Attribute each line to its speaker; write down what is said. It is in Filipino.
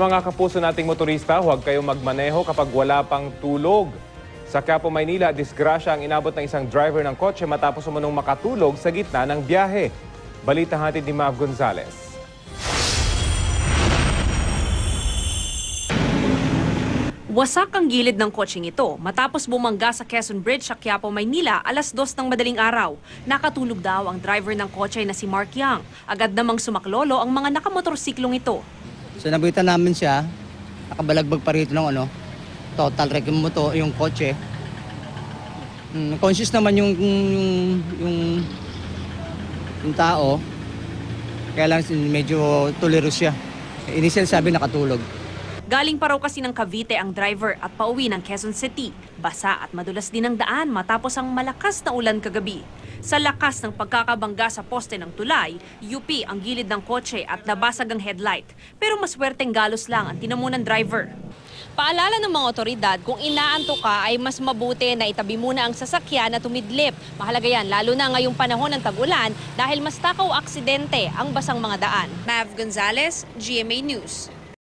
Speaker 1: mga kapuso nating motorista, huwag kayong magmaneho kapag wala pang tulog. Sa Quiapo, Maynila, disgrasya ang inabot ng isang driver ng kotse matapos umunong makatulog sa gitna ng biyahe. Balita hatid ni Mav Gonzalez.
Speaker 2: Wasak ang gilid ng kotseng ito matapos bumangga sa Quezon Bridge sa Quiapo, Maynila alas 2 ng madaling araw. Nakatulog daw ang driver ng kotse na si Mark Yang. Agad namang sumaklolo ang mga nakamotorsiklong ito.
Speaker 3: So nabitan namin siya, nakabalagbag pa rito ng total wreck yung kotse. Conscious naman yung tao, kaya lang medyo tuliros siya. Initial sabi nakatulog.
Speaker 2: Galing pa raw kasi ng Cavite ang driver at pauwi ng Quezon City. Basa at madulas din ang daan matapos ang malakas na ulan kagabi. Sa lakas ng pagkakabangga sa poste ng tulay, UP ang gilid ng kotse at nabasag ang headlight. Pero maswerteng galos lang ang tinamunan driver. Paalala ng mga otoridad, kung inaanto ka ay mas mabuti na itabi muna ang sasakyan at tumidlip. Mahalaga yan, lalo na ngayong panahon ng tag-ulan dahil mas takaw aksidente ang basang mga daan. Mav Gonzalez, GMA News.